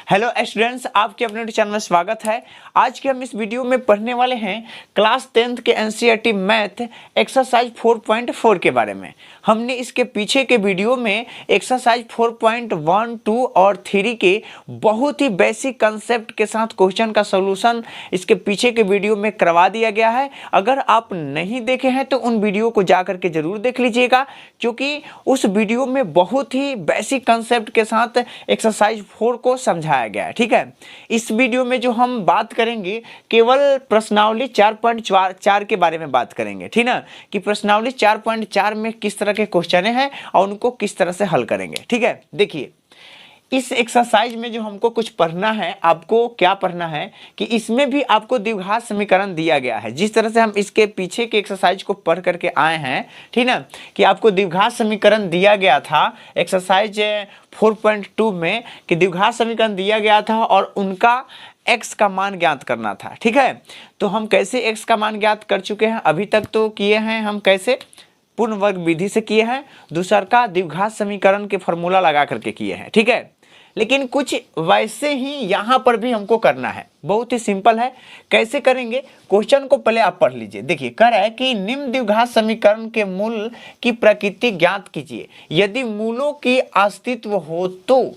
Hello students, आपके अपने channel में स्वागत है। आज के हम इस वीडियो में पढ़ने वाले हैं क्लास 10th के एनसीईआरटी मैथ एक्सरसाइज 4.4 के बारे में। हमने इसके पीछे के वीडियो में एक्सरसाइज 4.1, 2 और 3 के बहुत ही बेसिक कंसेप्ट के साथ क्वेश्चन का सॉल्यूशन इसके पीछे के वीडियो में करवा दिया गया है। अगर आप नहीं देखे हैं तो उन वीडियो को जा करके जरूर देख लीजिएगा, क्योंकि उस वीडियो में बहुत ही बेसिक कंसेप्ट के साथ एक्सरसाइज 4 को समझाया गया है। ठीक है, इस वीडियो में जो हम बात करेंगे केवल प्रश्नावली 4.4 के बारे में बात करेंगे। ठीक ना, कि प्रश्नावली 4.4 में किस तरह के क्वेश्चन हैं और उनको किस तरह से हल करेंगे। ठीक है, देखिए इस एक्सरसाइज में जो हमको कुछ पढ़ना है, आपको क्या पढ़ना है कि इसमें भी आपको द्विघात समीकरण दिया गया है। जिस तरह से हम इसके पीछे के एक्सरसाइज को पढ़ करके आए हैं, ठीक ना, कि आपको द्विघात समीकरण दिया गया था एक्सरसाइज 4.2 में, कि द्विघात समीकरण दिया गया था और उनका x का मान ज्ञात करना था। ठीक है, तो हम कैसे x का मान ज्ञात कर चुके हैं, अभी तक तो किए हैं हम कैसे पूर्ण वर्ग विधि से किए हैं, दूसरा का द्विघात समीकरण के फॉर्मूला लगा करके किए हैं। ठीक है, लेकिन कुछ वैसे ही यहाँ पर भी हमको करना है। बहुत ही सिंपल है, कैसे करेंगे क्वेश्चन को पहले आप पढ़ लीजिए। देखिए कह रहा है कि निम्न द्विघात समीकरण के मूल की प्रकृति ज्ञात कीजिए। यदि मूलों की अस्तित्व हो तो,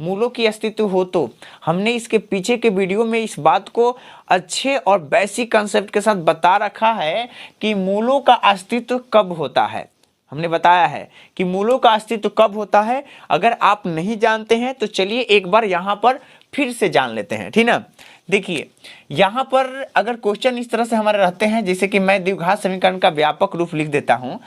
मूलों की अस्तित्व हो तो, हमने इसके पीछे के वीडियो में इस बात को अच्छे और बेसिक कंसेप्ट के साथ बता रखा है कि मूलों का अस्तित्व कब होता है। हमने बताया है कि मूलों का अस्तित्व कब होता है। अगर आप नहीं जानते हैं तो चलिए एक बार यहाँ पर फिर से जान लेते हैं। ठीक ना, देखिए यहाँ पर अगर क्वेश्चन इस तरह से हमारे रहते हैं, जैसे कि मैं द्विघात समीकरण का व्यापक रूप लिख देता हूँ,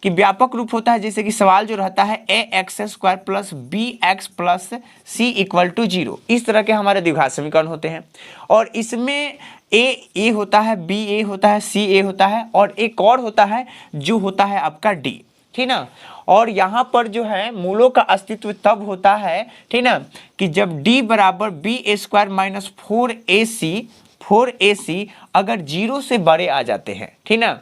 कि व्यापक रूप होता है जैसे कि सवाल जो रहता है ax² plus bx plus c equal to 0। इस तरह के हमारे द्विघात समीकरण होते हैं और इसमें a होता है, b होता है, c होता है और एक और होता है जो होता है आपका d। ठीक ना, और यहाँ पर जो है मूलों का अस्तित्व तब होता है, ठीक ना, कि जब d बराबर b² माइनस 4ac अगर 0 से बड़े आ जाते हैं, ठीक ना,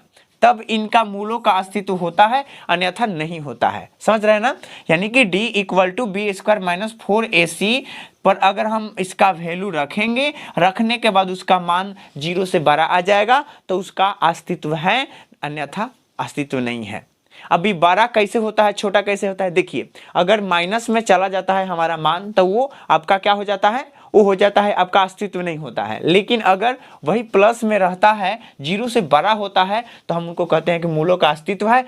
तब इनका मूलों का अस्तित्व होता है, अन्यथा नहीं होता है। समझ रहे हैं ना, यानी कि d equal to b² minus 4ac पर अगर हम इसका वैल्यू रखेंगे, रखने के बाद उसका मान 0 से बड़ा आ जाएगा तो उसका अस्तित्व है, अन्यथा अस्तित्व नहीं है। अभी 12 कैसे होता है, छोटा कैसे होता है, देखिए अगर माइनस में चला जाता है हमारा मान तो वो आपका क्या हो जाता है, वो हो जाता है आपका अस्तित्व नहीं होता है। लेकिन अगर वही प्लस में रहता है, 0 से बड़ा होता है, तो हम उनको कहते हैं कि मूलों का अस्तित्व है।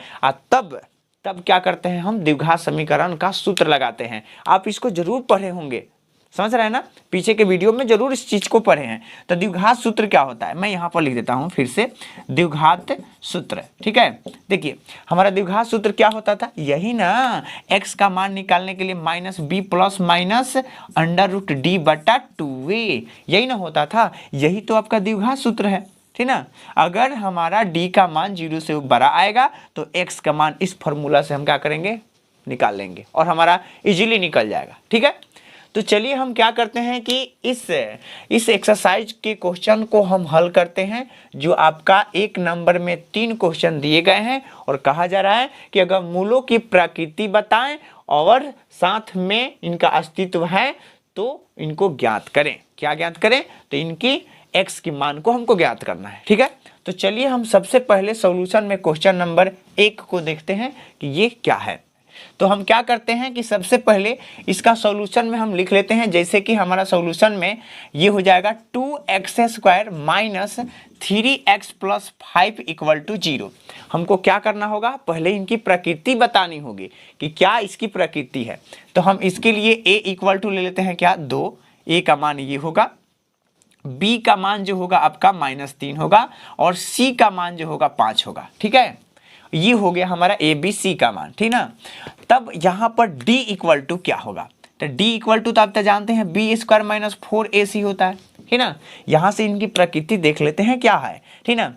तब क्या करते हैं, हम द्विघात समीकरण का सूत्र लगाते हैं। आप इसको जरूर पढ़े होंगे, समझ रहे हैं ना, पीछे के वीडियो में जरूर इस चीज को पढ़े हैं। तो द्विघात सूत्र क्या होता है, मैं यहाँ पर लिख देता हूँ फिर से, द्विघात सूत्र। ठीक है, देखिए हमारा द्विघात सूत्र क्या होता था, यही ना, x का मान निकालने के लिए minus b plus minus √d बटा 2a, यही ना होता था, यही तो आपका द्विघात सूत्र है। ठीक ना, अगर हमारा d का मान 0 से बड़ा आएगा तो x का मान इस फॉर्मूला से हम क्या करेंगे, निकाल लेंगे और हमारा इजीली निकल जाएगा। ठीक है, तो चलिए हम क्या करते हैं कि इस एक्सरसाइज के क्वेश्चन को हम हल करते हैं। जो आपका 1 नंबर में 3 क्वेश्चन दिए गए हैं और कहा जा रहा है कि अगर मूलों की प्रकृति बताएं और साथ में इनका अस्तित्व है तो इनको ज्ञात करें। क्या ज्ञात करें, तो इनकी x की मान को हमको ज्ञात करना है। ठीक है, तो चलिए हम सबसे पहले सॉल्यूशन में क्वेश्चन नंबर 1 को देखते हैं कि ये क्या है। तो हम क्या करते हैं कि सबसे पहले इसका सॉल्यूशन में हम लिख लेते हैं, जैसे कि हमारा सॉल्यूशन में ये हो जाएगा 2x² minus 3x plus 5 equal to 0। हमको क्या करना होगा, पहले इनकी प्रकृति बतानी होगी कि क्या इसकी प्रकृति है। तो हम इसके लिए a इक्वल टू ले लेते हैं क्या, 2, a का मान ये होगा, b का मान जो होगा आपका -3 होगा और c का मान जो होगा 5 होगा। ठीक है, ये हो गया हमारा a b c का मान। ठीक ना, तब यहाँ पर d इक्वल टू क्या होगा, तो d इक्वल टू तो आप तो जानते हैं b² माइनस 4ac होता है। ठीक ना, यहाँ से इनकी प्रकृति देख लेते हैं क्या है। ठीक ना,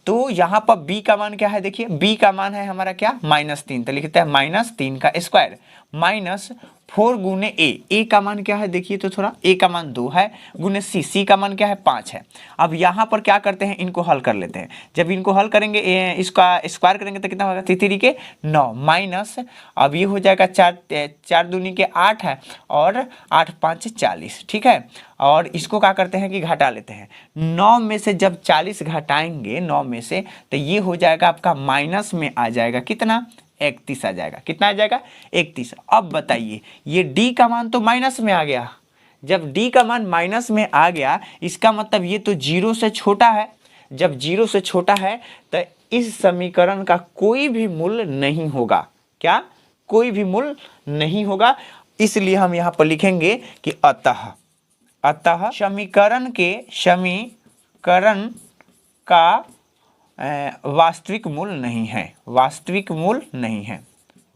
तो यहाँ पर b का मान क्या है, देखिए b का मान है हमारा क्या, -3, तो लिखते हैं -3 का स्क्वायर माइनस 4 गुने ए का मान क्या है देखिए तो थोड़ा, ए का मान 2 है, गुने सी का मान क्या है 5 है। अब यहाँ पर क्या करते हैं, इनको हल कर लेते हैं। जब इनको हल करेंगे इसका स्क्वायर करेंगे तो कितना होगा, 3 के 9 माइनस, अब ये हो जाएगा 4 दूनी के 8 है और 8 5 40, ठीक है। और इसको क्या करते हैं कि घटा लेते हैं, 9 में से जब 40 घटाएंगे 9 में से तो ये हो जाएगा आपका माइनस में आ जाएगा कितना, 31 आ जाएगा। कितना आ जाएगा, 31। अब बताइए ये d का मान तो माइनस में आ गया, जब d का मान माइनस में आ गया इसका मतलब ये तो 0 से छोटा है। जब 0 से छोटा है तो इस समीकरण का कोई भी मूल्य नहीं होगा। क्या, कोई भी मूल्य नहीं होगा। इसलिए हम यहाँ पर लिखेंगे कि अतः समीकरण का वास्तविक मूल नहीं है, वास्तविक मूल नहीं है,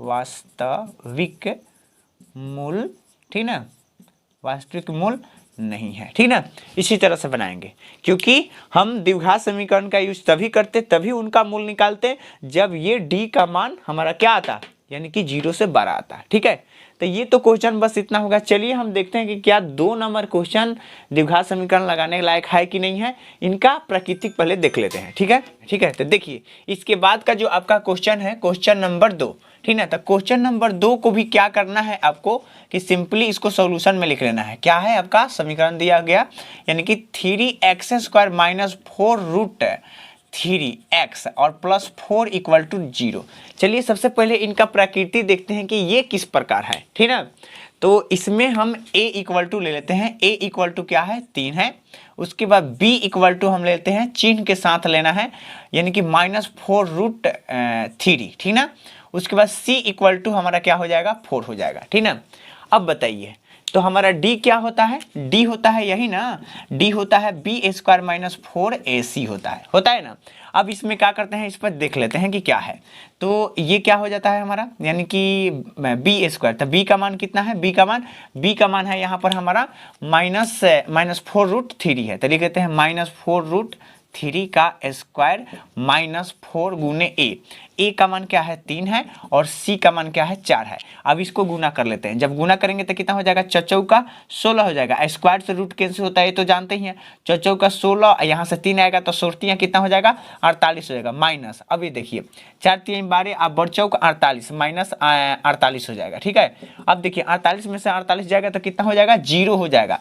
वास्तविक मूल, ठीक ना, वास्तविक मूल नहीं है, ठीक ना। इसी तरह से बनाएंगे, क्योंकि हम द्विघात समीकरण का यूज तभी करते, तभी उनका मूल निकालते जब ये d का मान हमारा क्या आता, यानी कि 0 से बड़ा आता है, ठीक है। तो ये तो क्वेश्चन बस इतना होगा। चलिए हम देखते हैं कि क्या 2 नंबर क्वेश्चन द्विघात समीकरण लगाने के लायक है कि नहीं है, इनका प्राकृतिक पहले देख लेते हैं, ठीक है, ठीक है। तो देखिए इसके बाद का जो आपका क्वेश्चन है क्वेश्चन नंबर 2, ठीक ना। तो क्वेश्चन नंबर 2 को भी क्या करना है आपको कि सिंपली इसको सॉल्यूशन में लिख लेना है। क्या है आपका समीकरण दिया गया, यानी कि 3x² माइनस 4 रूट 3x और प्लस 4 इक्वल टू 0। चलिए सबसे पहले इनका प्रकृति देखते हैं कि ये किस प्रकार है, ठीक ना। तो इसमें हम a इक्वल टू ले लेते हैं, a इक्वल टू क्या है 3 है। उसके बाद b इक्वल टू हम लेते हैं चिन्ह के साथ लेना है, यानी कि -4 रूट 3, ठीक ना। उसके बाद c इक्वल टू हमारा क्या हो जाएगा 4 हो जाएगा, ठीक ना। अब बताइए तो हमारा d क्या होता है, d होता है यही ना, d होता है b² माइनस 4ac होता है ना। अब इसमें क्या करते हैं, इस पर देख लेते हैं कि क्या है। तो ये क्या हो जाता है हमारा, यानी कि b², तो b का मान कितना है, b का मान है यहाँ पर हमारा -4 रूट 3 है। तो लिख लेते हैं -4 रूट 3 का स्क्वायर माइनस 4 गुने a का मान क्या है 3 है और c का मान क्या है 4 है। अब इसको गुना कर लेते हैं, जब गुना करेंगे तो कितना हो जाएगा, चौका 16 हो जाएगा। स्क्वायर से रूट कैंसिल होता है ये तो जानते ही हैं, चौका 16, यहाँ से 3 आएगा तो 16 कितना हो जाएगा 48 हो जाएगा माइनस। अब ये देखिए 4 3 12 आप बड़ चौक 48 माइनस 48 हो जाएगा, ठीक है। अब देखिए 48 में से 48 जाएगा तो कितना हो जाएगा 0 हो जाएगा।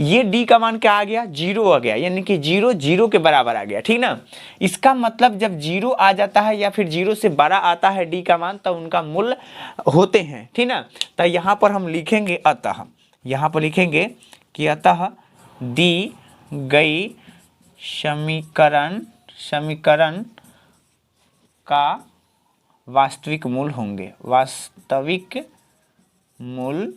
ये d का मान क्या आ गया 0 आ गया, यानी कि 0 0 के बराबर आ गया, ठीक ना। इसका मतलब जब 0 आ जाता है या फिर 0 से बड़ा आता है d का मान तो उनका मूल्य होते हैं, ठीक ना। तो यहाँ पर हम लिखेंगे अतः, यहाँ पर लिखेंगे कि अतः दी गई समीकरण का वास्तविक मूल होंगे, वास्तविक मूल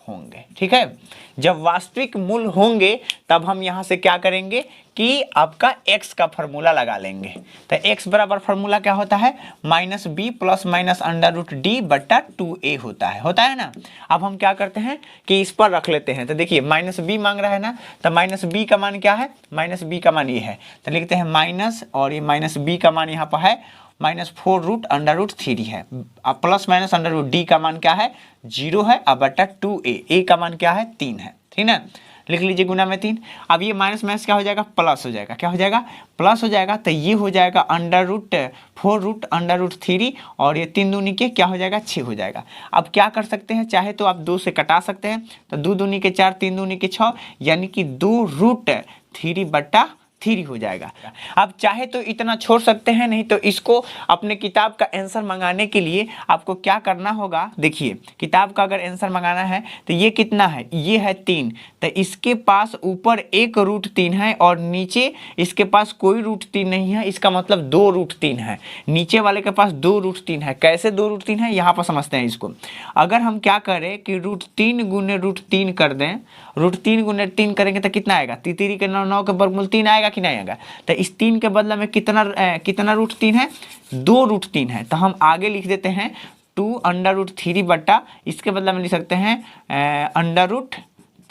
होंगे, ठीक है। जब वास्तविक मूल होंगे तब हम यहाँ से क्या करेंगे कि आपका x का फॉर्मूला लगा लेंगे। तो x बराबर फॉर्मूला क्या होता है, -b plus minus under root d बट्टा 2a होता है ना। अब हम क्या करते हैं कि इस पर रख लेते हैं। तो देखिए -b मांग रहा है ना, तो -b का मान क्या है, -b का मान ये है, तो लिखते हैं माइनस, और ये -b का मान यहाँ पर है -4 रूट अंडर रूट 3 है, अब plus minus under root d का मान क्या है 0 है, अब बटा 2a का मान क्या है 3 है, ठीक ना। लिख लीजिए गुना में 3। अब ये माइनस माइनस क्या हो जाएगा प्लस हो जाएगा, क्या हो जाएगा प्लस हो जाएगा। तो ये हो जाएगा under root 4 root under root 3 और ये 3 दूनी के क्या हो जाएगा 6 हो जाएगा। अब क्या कर सकते हैं, चाहे तो आप 2 से कटा सकते हैं, तो 2 दूनी के 4 3 दूनी के 6 यानी कि 2 रूट 3 बट्टा 3 हो जाएगा। अब चाहे तो इतना छोड़ सकते हैं, नहीं तो इसको अपने किताब का आंसर मंगाने के लिए आपको क्या करना होगा, देखिए किताब का अगर आंसर मंगाना है तो ये कितना है, ये है 3, तो इसके पास ऊपर एक रूट 3 है और नीचे इसके पास कोई रूट 3 नहीं है, इसका मतलब 2 रूट 3 है। नीचे वाले के पास 2 रूट 3 है। कैसे 2 रूट 3 है यहाँ पर समझते हैं इसको। अगर हम क्या करें कि रूट 3 गुने रूट 3 कर दें, रूट 3 गुने 3 करेंगे तो कितना आएगा, 3 के 9 के वर्गमूल 3 आएगा कि नहीं आएगा। तो इस 3 के बदले में कितना रूट 3 है, 2 रूट 3 है। तो हम आगे लिख देते हैं 2 अंडर रूट 3 बट्टा, इसके बदले में लिख सकते हैं अंडर रूट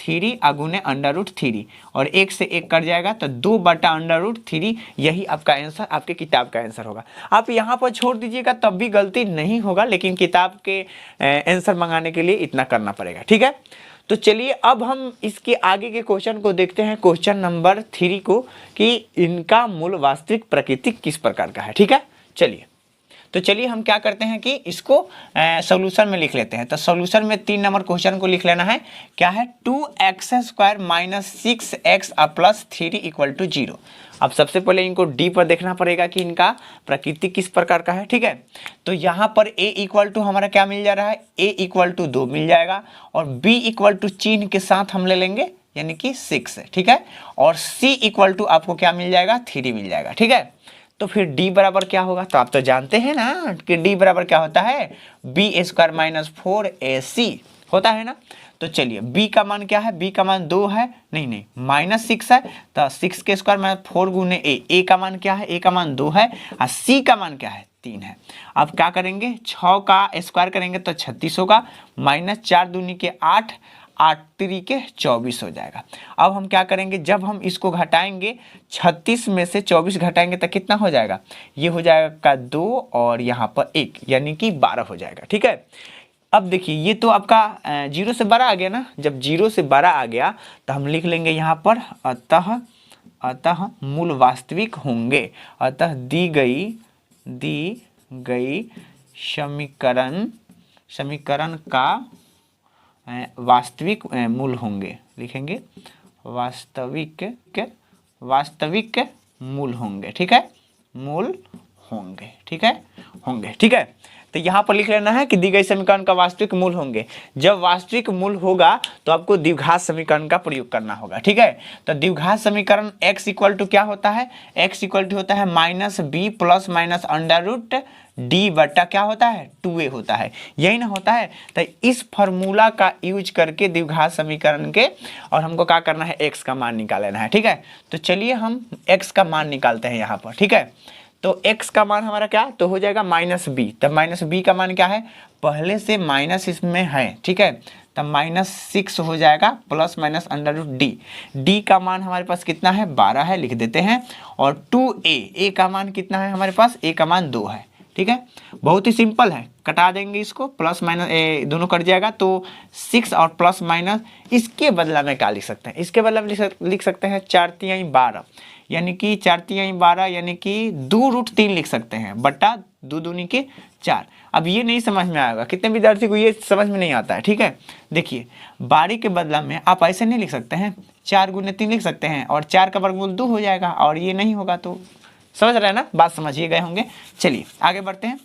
3 अगुने √3 और 1 से 1 कट जाएगा तो 2/√3, यही आपका आंसर, आपके किताब का आंसर होगा। आप यहाँ पर छोड़ दीजिएगा तब भी गलती नहीं होगा, लेकिन किताब के आंसर मंगाने के लिए इतना करना पड़ेगा, ठीक है। तो चलिए अब हम इसके आगे के क्वेश्चन को देखते हैं, क्वेश्चन नंबर 3 को, कि इनका मूल वास्तविक प्रकृति किस प्रकार का है, ठीक है। चलिए तो चलिए हम क्या करते हैं कि इसको सॉल्यूशन में लिख लेते हैं। तो सॉल्यूशन में 3 नंबर क्वेश्चन को लिख लेना है। क्या है, 2x² - 6x + 3 = 0। अब सबसे पहले इनको डी पर देखना पड़ेगा कि इनका प्रकृति किस प्रकार का है, ठीक है। तो यहाँ पर a = हमारा क्या मिल जा रहा है, a = 2 मिल जाएगा, और b = चिन्ह के साथ हम ले लेंगे यानी कि 6 है, ठीक है। और c = आपको क्या मिल जाएगा, 3 मिल जाएगा, ठीक है। तो फिर d बराबर क्या होगा, तो आप तो जानते हैं ना कि d बराबर क्या होता है, b² - 4ac होता है ना। तो चलिए b का मान क्या है, b का मान 2 है, नहीं -6 है, तो 6 के स्क्वायर में 4 गुने a का मान क्या है, a का मान 2 है, और c का मान क्या है, 3 है। अब क्या करेंगे, 6 का स्क्वायर करेंगे तो 36 होगा, -4 दूनी के 8, 8 3 के 24 हो जाएगा। अब हम क्या करेंगे, जब हम इसको घटाएंगे 36 में से 24 घटाएंगे तो कितना हो जाएगा, ये हो जाएगा 2 और यहाँ पर 1 यानी कि 12 हो जाएगा, ठीक है। अब देखिए ये तो आपका 0 से 12 आ गया ना, जब 0 से 12 आ गया तो हम लिख लेंगे यहाँ पर अतः मूल वास्तविक होंगे, अतः दी गई समीकरण का वास्तविक मूल होंगे, लिखेंगे वास्तविक मूल होंगे, ठीक है, मूल होंगे, ठीक है, होंगे, ठीक है। तो यहाँ पर लिख लेना है कि दी गई समीकरण का वास्तविक मूल होंगे। जब वास्तविक मूल होगा तो आपको द्विघात समीकरण का प्रयोग करना होगा, ठीक है। तो द्विघात समीकरण x = क्या होता है, x = होता है -b ± √d बटा क्या होता है, 2a होता है, यही ना होता है। तो इस फॉर्मूला का यूज करके द्विघात समीकरण के, और हमको क्या करना है, x का मान निकाल लेना है, ठीक है। तो चलिए हम x का मान निकालते हैं यहाँ पर, ठीक है। तो x का मान हमारा क्या, तो हो जाएगा -b। तब -b का मान क्या है, पहले से माइनस इसमें है, ठीक है, तब -6 हो जाएगा ± √d। का मान हमारे पास कितना है, 12 है, लिख देते हैं। और 2a का मान कितना है हमारे पास, a का मान 2 है, ठीक है। बहुत ही सिंपल है, कटा देंगे इसको, प्लस माइनस दोनों कट जाएगा तो 6 और प्लस माइनस। इसके बदला में क्या लिख सकते हैं, इसके बदला में लिख सकते हैं 4×3 = 12, यानी कि 4×3 = 12 यानी कि 2√3 लिख सकते हैं, बटा 2 दूनी के 4। अब ये नहीं समझ में आएगा, कितने विद्यार्थी को ये समझ में नहीं आता है, ठीक है। देखिए 12 के बदला में आप ऐसे नहीं लिख सकते हैं, 4 × 3 लिख सकते हैं, और 4 का वर्गमूल 2 हो जाएगा, और ये नहीं होगा। तो समझ रहे हैं ना, बात समझिए गए होंगे। चलिए आगे बढ़ते हैं।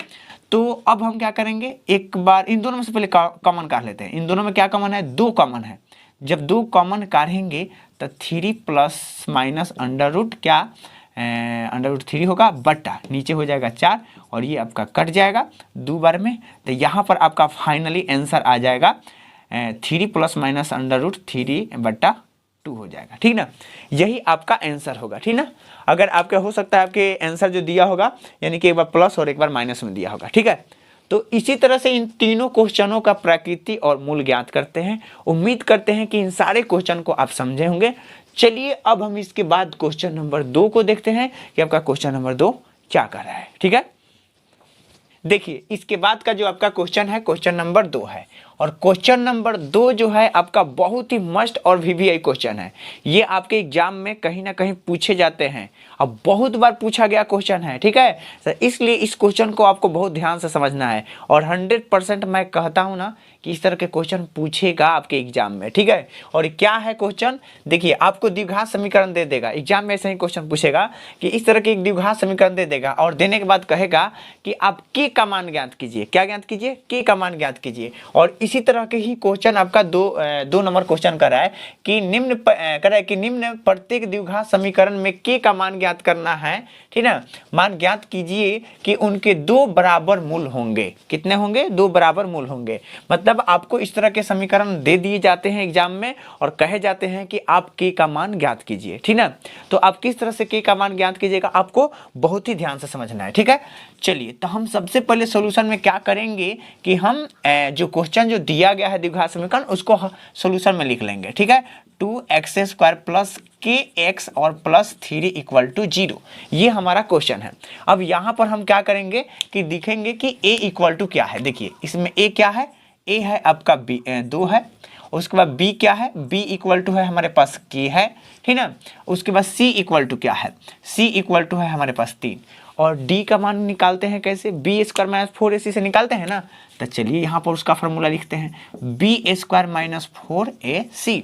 तो अब हम क्या करेंगे, एक बार इन दोनों में से पहले कॉमन काट लेते हैं। इन दोनों में क्या कॉमन है, 2 कॉमन है। जब 2 कॉमन काटेंगे तो 3 ± √3 होगा, बटा नीचे हो जाएगा 4, और ये आपका कट जाएगा 2 बार में। तो यहाँ पर आपका फाइनली आंसर आ जाएगा 3 ± √3 बटा 2 हो जाएगा, ठीक ना। यही आपका आंसर होगा, ठीक ना। अगर आपका हो सकता है आपके आंसर जो दिया होगा यानी कि एक बार प्लस और एक बार माइनस में दिया होगा, ठीक है। तो इसी तरह से इन तीनों क्वेश्चनों का प्रकृति और मूल ज्ञात करते हैं। उम्मीद करते हैं कि इन सारे क्वेश्चन को आप समझे होंगे। चलिए अब हम इसके बाद क्वेश्चन नंबर 2 को देखते हैं कि आपका क्वेश्चन नंबर 2 क्या कर रहा है, ठीक है। देखिए इसके बाद का जो आपका क्वेश्चन है, क्वेश्चन नंबर 2 है, और क्वेश्चन नंबर 2 जो है आपका बहुत ही मस्ट और वीवीआई क्वेश्चन है। ये आपके एग्जाम में कहीं ना कहीं पूछे जाते हैं, अब बहुत बार पूछा गया क्वेश्चन है, ठीक है। तो इसलिए इस क्वेश्चन को आपको बहुत ध्यान से समझना है, और 100% मैं कहता हूँ ना कि इस तरह के क्वेश्चन पूछेगा आपके एग्जाम में, ठीक है। और क्या है क्वेश्चन, देखिए आपको द्विघात समीकरण दे देगा, एग्जाम में ऐसे ही क्वेश्चन पूछेगा कि इस तरह के एक द्विघात समीकरण दे देगा, और देने के बाद कहेगा कि आप k का मान ज्ञात कीजिए। क्या ज्ञात कीजिए, k का मान ज्ञात कीजिए। और इसी तरह के ही क्वेश्चन आपका 2 नंबर क्वेश्चन कर रहा है कि निम्न प्रत्येक द्विघात समीकरण में k का मान ज्ञात करना है, ठीक है। मान ज्ञात कीजिए कि उनके 2 बराबर मूल होंगे। कितने होंगे, 2 बराबर मूल होंगे। मतलब आपको इस तरह के समीकरण दे दिए जाते हैं एग्जाम में, और कहे जाते हैं कि आप k का मान ज्ञात कीजिए, ठीक है। तो आप किस तरह से k का मान ज्ञात कीजिएगा, आपको बहुत ही ध्यान से समझना है, ठीक है। चलिए तो हम सबसे पहले सॉल्यूशन में क्या करेंगे कि हम जो क्वेश्चन जो दिया गया है द्विघात समीकरण उसको सोल्यूशन में लिख लेंगे, ठीक है। 2x² प्लस kx और प्लस 3 इक्वल टू 0, ये हमारा क्वेश्चन है। अब यहाँ पर हम क्या करेंगे कि दिखेंगे कि a इक्वल टू क्या है। देखिए इसमें a क्या है, a है आपका 2 है, उसके बाद b क्या है, b इक्वल टू है हमारे पास k है, ठीक ना। उसके बाद c इक्वल टू क्या है, c इक्वल टू है हमारे पास 3, और d का मान निकालते हैं कैसे, b² माइनस 4ac से निकालते हैं ना। तो चलिए यहाँ पर उसका फॉर्मूला लिखते हैं, b² माइनस 4ac।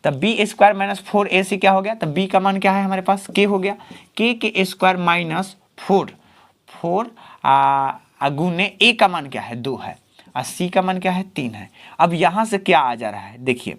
तब b² माइनस 4ac क्या हो गया, तब b का मान क्या है हमारे पास, k हो गया, k के स्क्वायर माइनस 4 गुने a का मान क्या है 2 है, और c का मान क्या है 3 है। अब यहाँ से क्या आ जा रहा है, देखिए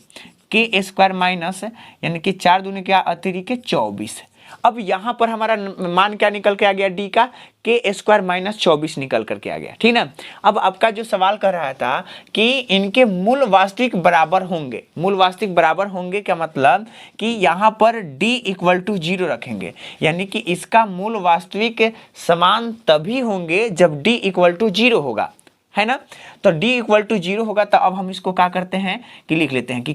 k² माइनस यानी कि 4 दूनी क्या अतिरिक्त 24। अब यहाँ पर हमारा मान क्या निकल के आ गया, d का k² माइनस 24 निकल करके आ गया, ठीक ना। अब आपका जो सवाल कर रहा था कि इनके मूल वास्तविक बराबर होंगे, मूल वास्तविक बराबर होंगे क्या मतलब कि यहाँ पर d इक्वल टू 0 रखेंगे, यानी कि इसका मूल वास्तविक समान तभी होंगे जब d इक्वल टू 0 होगा, है ना। तो d इक्वल टू 0 होगा। तो अब हम इसको क्या करते हैं कि लिख लेते हैं कि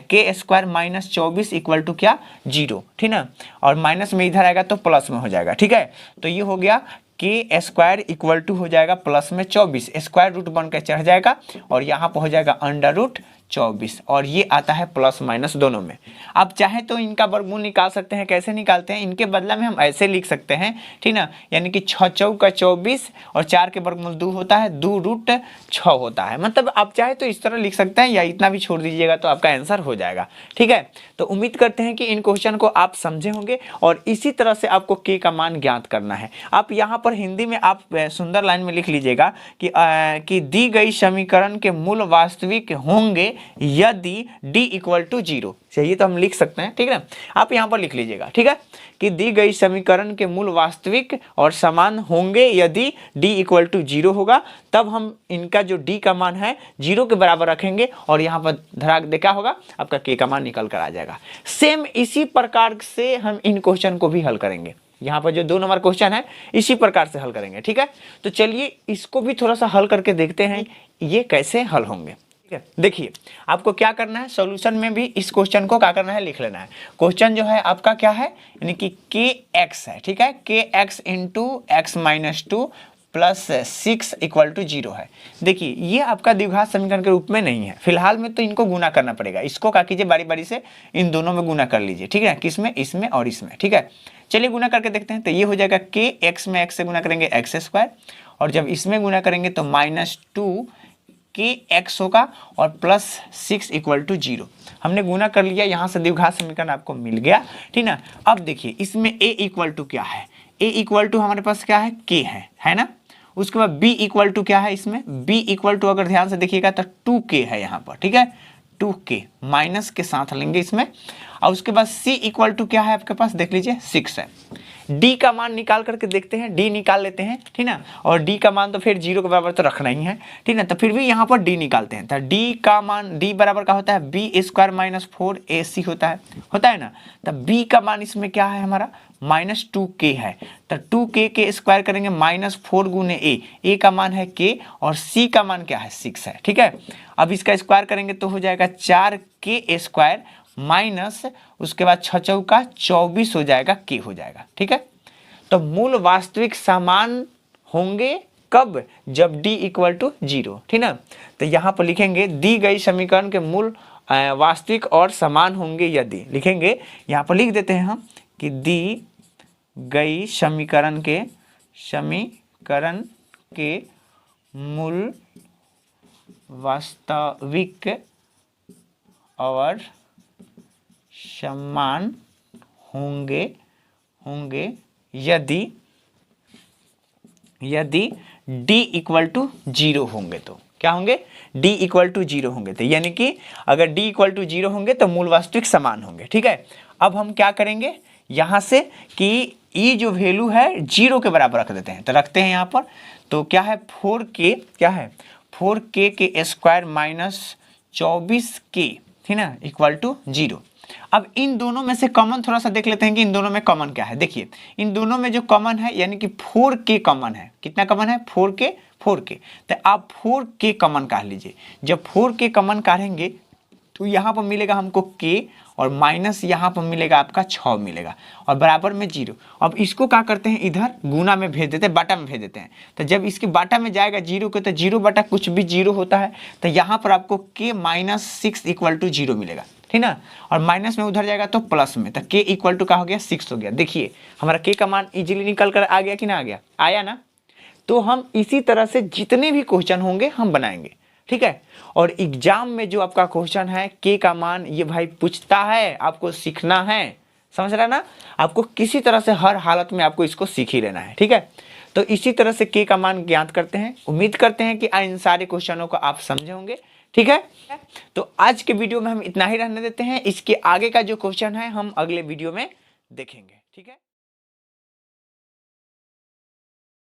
k² माइनस 24 इक्वल टू क्या 0, ठीक ना, और माइनस में इधर आएगा तो प्लस में हो जाएगा, ठीक है। तो ये हो गया k² इक्वल टू हो जाएगा प्लस में 24, स्क्वायर रूट बनकर चढ़ जाएगा और यहाँ पर हो जाएगा अंडर रूट 24, और ये आता है प्लस माइनस दोनों में। आप चाहे तो इनका वर्गमूल निकाल सकते हैं, कैसे निकालते हैं, इनके बदला में हम ऐसे लिख सकते हैं, ठीक ना, यानी कि 6 चौका 24 और 4 के वर्गमूल 2 होता है, 2 रूट 6 होता है। मतलब आप चाहे तो इस तरह लिख सकते हैं या इतना भी छोड़ दीजिएगा तो आपका आंसर हो जाएगा, ठीक है। तो उम्मीद करते हैं कि इन क्वेश्चन को आप समझे होंगे और इसी तरह से आपको k का मान ज्ञात करना है। आप यहाँ पर हिंदी में आप सुंदर लाइन में लिख लीजिएगा कि दी गई समीकरण के मूल वास्तविक होंगे यदि d इक्वल टू 0, चाहिए तो हम लिख सकते हैं, ठीक है। आप यहाँ पर लिख लीजिएगा, ठीक है, कि दी गई समीकरण के मूल वास्तविक और समान होंगे यदि d इक्वल टू 0 होगा, तब हम इनका जो d का मान है 0 के बराबर रखेंगे और यहाँ पर धराक देखा होगा आपका k का मान निकल कर आ जाएगा। सेम इसी प्रकार से हम इन क्वेश्चन को भी हल करेंगे, यहाँ पर जो 2 नंबर क्वेश्चन है इसी प्रकार से हल करेंगे, ठीक है। तो चलिए इसको भी थोड़ा सा हल करके देखते हैं ये कैसे हल होंगे, ठीक है। देखिए आपको क्या करना है, सॉल्यूशन में भी इस क्वेश्चन को क्या करना है, लिख लेना है। क्वेश्चन जो है आपका क्या है, यानी कि kx है, ठीक है, kx into x minus 2 plus 6 equal to 0 है। देखिए ये आपका द्विघात समीकरण के रूप में नहीं है, फिलहाल में तो इनको गुना करना पड़ेगा। इसको क्या कीजिए, बारी बारी से इन दोनों में गुना कर लीजिए, ठीक है, किसमें, इसमें और इसमें, ठीक है। चलिए गुना करके देखते हैं। तो ये हो जाएगा k x में x से गुना करेंगे x², और जब इसमें गुना करेंगे तो -2 kx होगा और प्लस 6 इक्वल टू 0। हमने गुना कर लिया, यहाँ से द्विघात समीकरण आपको मिल गया, ठीक ना। अब देखिए इसमें a इक्वल टू क्या है, a इक्वल टू हमारे पास क्या है, k है ना। उसके बाद b इक्वल टू क्या है, इसमें b इक्वल टू अगर ध्यान से देखिएगा तो 2k है यहाँ पर, ठीक है, 2k माइनस के साथ लेंगे इसमें। और उसके बाद c इक्वल टू क्या है आपके पास, देख लीजिए 6 है। d का मान निकाल करके देखते हैं, d निकाल लेते हैं, ठीक ना, और d का मान तो फिर 0 के बराबर तो रखना ही है, ठीक ना। तो फिर भी यहाँ पर d निकालते हैं, तो d का मान d बराबर का होता है b² माइनस 4ac होता है ना। तो b का मान इसमें क्या है हमारा -2k है, तो 2k के स्क्वायर करेंगे -4 गुने a का मान है k और c का मान क्या है 6 है, ठीक है। अब इसका स्क्वायर करेंगे तो हो जाएगा 4k² माइनस उसके बाद 6 चौका 24 हो जाएगा, k हो जाएगा, ठीक है। तो मूल वास्तविक समान होंगे कब, जब d इक्वल टू 0, ठीक ना। तो यहाँ पर लिखेंगे दी गई समीकरण के मूल वास्तविक और समान होंगे यदि, लिखेंगे यहाँ पर लिख देते हैं हम कि दी गई समीकरण के मूल वास्तविक और समान होंगे यदि d इक्वल टू 0 होंगे। तो क्या होंगे, d इक्वल टू 0 होंगे। तो यानी कि अगर d इक्वल टू 0 होंगे तो मूल वास्तविक समान होंगे, ठीक है। अब हम क्या करेंगे यहाँ से कि e जो वैल्यू है 0 के बराबर रख देते हैं, तो रखते हैं यहाँ पर। तो क्या है 4k, क्या है 4k के स्क्वायर माइनस 24k, ठीक ना, इक्वल टू 0। अब इन दोनों में से कॉमन थोड़ा सा देख लेते हैं कि इन दोनों में कॉमन क्या है। देखिए इन दोनों में जो कॉमन है यानी कि 4k कॉमन है। कितना कॉमन है? 4k। तो आप 4k कॉमन काढ़ लीजिए। जब 4k कॉमन काढ़ेंगे तो यहाँ पर मिलेगा हमको k और माइनस यहाँ पर मिलेगा आपका 6 मिलेगा और बराबर में 0। अब इसको क्या करते हैं, इधर गुना में भेज देते हैं, बाटा में भेज देते हैं। तो जब इसके बाटा में जाएगा 0 को तो 0 बटा कुछ भी 0 होता है। तो यहाँ पर आपको k माइनस 6 इक्वल टू 0 मिलेगा, ठीक ना। और माइनस में उधर जाएगा तो प्लस में, तो k इक्वल टू क्या हो गया? 6 हो गया। देखिए हमारा k का मान इजीली निकल कर आ गया कि ना आ गया? आया ना। तो हम इसी तरह से जितने भी क्वेश्चन होंगे हम बनाएंगे, ठीक है। और एग्जाम में जो आपका क्वेश्चन है k का मान, ये भाई पूछता है, आपको सीखना है, समझ रहा है ना। आपको किसी तरह से हर हालत में आपको इसको सीख ही लेना है, ठीक है। तो इसी तरह से k का मान ज्ञात करते हैं। उम्मीद करते हैं कि इन सारे क्वेश्चनों को आप समझे होंगे, ठीक है। तो आज के वीडियो में हम इतना ही रहने देते हैं। इसके आगे का जो क्वेश्चन है हम अगले वीडियो में देखेंगे, ठीक है।